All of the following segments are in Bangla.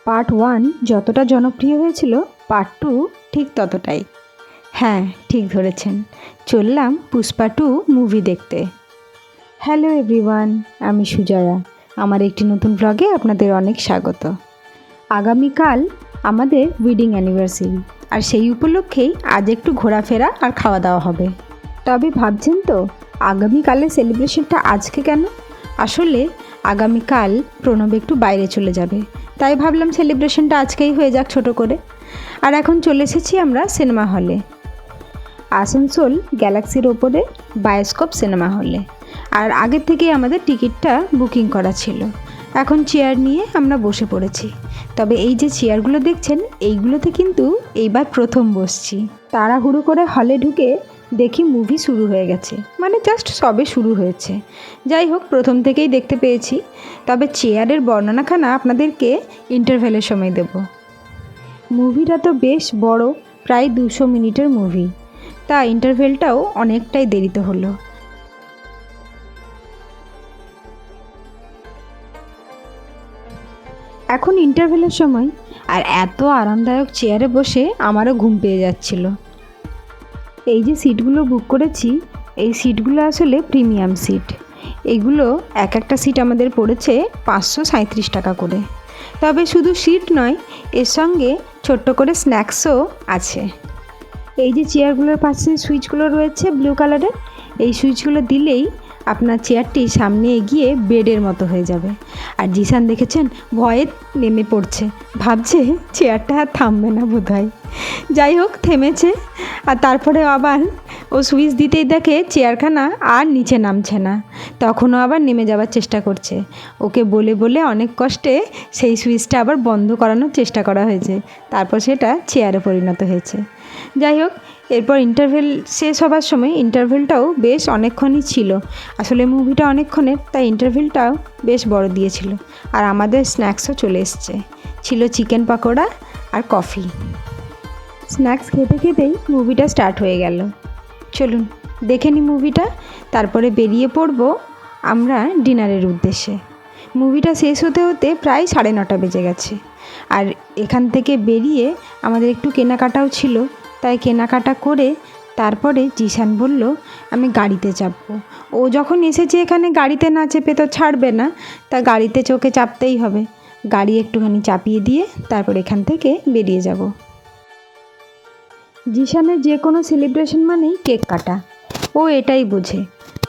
পার্ট 1 যতটা জনপ্রিয় হয়েছিল পার্ট 2 ঠিক ততটাই। হ্যাঁ, ঠিক ধরেছেন, চললাম পুষ্পা 2 মুভি দেখতে। হ্যালো এভরিওয়ান, আমি সুজয়া। আমার একটি নতুন ব্লগে আপনাদের অনেক স্বাগত। আগামীকাল আমাদের ওয়েডিং অ্যানিভার্সারি, আর সেই উপলক্ষেই আজ একটু ঘোরাফেরা আর খাওয়া দাওয়া হবে। তবে ভাবছেন তো আগামীকালের সেলিব্রেশনটা আজকে কেন? আসলে আগামীকাল প্রণব একটু বাইরে চলে যাবে, তাই ভাবলাম সেলিব্রেশনটা আজকেই হয়ে যাক ছোট করে। আর এখন চলে এসেছি আমরা সিনেমা হলে, আসানসোল গ্যালাক্সির ওপরে বায়োস্কোপ সিনেমা হলে। আর আগের থেকেই আমাদের টিকিটটা বুকিং করা ছিল। এখন চেয়ার নিয়ে আমরা বসে পড়েছি। তবে এই যে চেয়ারগুলো দেখছেন, এইগুলোতে কিন্তু এইবার প্রথম বসছি। তাড়াহুড়ো করে হলে ঢুকে দেখি মুভি শুরু হয়ে গেছে, মানে জাস্ট সবে শুরু হয়েছে। যাই হোক, প্রথম থেকেই দেখতে পেয়েছি। তবে চেয়ারের বর্ণনাখানা আপনাদেরকে ইন্টারভেলের সময় দেব। মুভিটা তো বেশ বড়, প্রায় 200 মিনিটের মুভি, তা ইন্টারভেলটাও অনেকটাই দেরিতে হলো। এখন ইন্টারভেলের সময়, আর এত আরামদায়ক চেয়ারে বসে আমারও ঘুম পেয়ে যাচ্ছিল। এই যে সিটগুলো বুক করেছি, এই সিটগুলো আসলে প্রিমিয়াম সিট। এগুলো এক একটা সিট আমাদের পড়েছে 537 টাকা করে। তবে শুধু সিট নয়, এর সঙ্গে ছোট্ট করে স্ন্যাক্সও আছে। এই যে চেয়ারগুলোর পাশে সুইচগুলো রয়েছে ব্লু কালারের, এই সুইচগুলো দিলেই আপনার চেয়ারটি সামনে এগিয়ে বেডের মতো হয়ে যাবে। আর জিসান দেখেছেন ভয়ে নেমে পড়ছে, ভাবছে চেয়ারটা আর থামবে না বোধহয়। যাই হোক, থেমেছে। আর তারপরে আবার ও সুইচ দিতেই দেখে চেয়ারখানা আর নিচে নামছে না, তখনও আবার নেমে যাওয়ার চেষ্টা করছে। ওকে বলে বলে অনেক কষ্টে সেই সুইচটা আবার বন্ধ করানোর চেষ্টা করা হয়েছে, তারপর সেটা চেয়ারে পরিণত হয়েছে। যাই হোক, এরপর ইন্টারভেল শেষ হবার সময়, ইন্টারভেলটাও বেশ অনেকক্ষণই ছিল। আসলে মুভিটা অনেকক্ষণের, তাই ইন্টারভেলটাও বেশ বড় দিয়েছিল। আর আমাদের স্ন্যাক্সও চলে এসছে, ছিল চিকেন পকোড়া আর কফি। স্ন্যাক্স খেতে খেতেই মুভিটা স্টার্ট হয়ে গেল। চলুন দেখে নিই মুভিটা, তারপরে বেরিয়ে পড়ব আমরা ডিনারের উদ্দেশ্যে। মুভিটা শেষ হতে হতে প্রায় 9:30 বেজে গেছে। আর এখান থেকে বেরিয়ে আমাদের একটু কেনাকাটাও ছিল, তাই কেনাকাটা করে তারপরে জিসান বলল আমি গাড়িতে চাপবো। ও যখন এসেছে এখানে, গাড়িতে না চেপে তো ছাড়বে না, তা গাড়িতে চোখে চাপতেই হবে। গাড়ি একটুখানি চাপিয়ে দিয়ে তারপর এখান থেকে বেরিয়ে যাব। জিসানের যে কোনো সেলিব্রেশন মানেই কেক কাটা, ও এটাই বোঝে।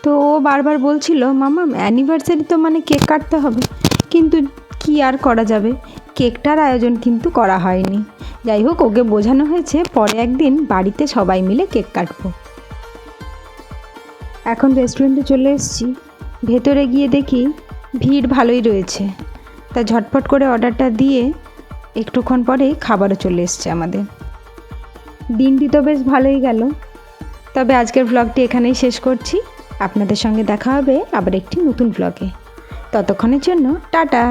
তো ও বারবার বলছিল মামা অ্যানিভার্সারি তো মানে কেক কাটতে হবে, কিন্তু কি আর করা যাবে, কেকটার আয়োজন কিন্তু করা হয়নি। যাই হোক, ওকে বোঝানো হয়েছে পরে একদিন বাড়িতে সবাই মিলে কেক কাটবো। এখন রেস্টুরেন্টে চলে এসেছি। ভেতরে গিয়ে দেখি ভিড় ভালোই রয়েছে, তা ঝটপট করে অর্ডারটা দিয়ে একটুক্ষণ পরেই খাবারও চলে এসছে আমাদের। দিনটি তো বেশ ভালোই গেল। তবে আজকের ভ্লগটি এখানেই শেষ করছি। আপনাদের সঙ্গে দেখা হবে আবার একটি নতুন ভ্লগে। ততক্ষণের জন্য টাটা।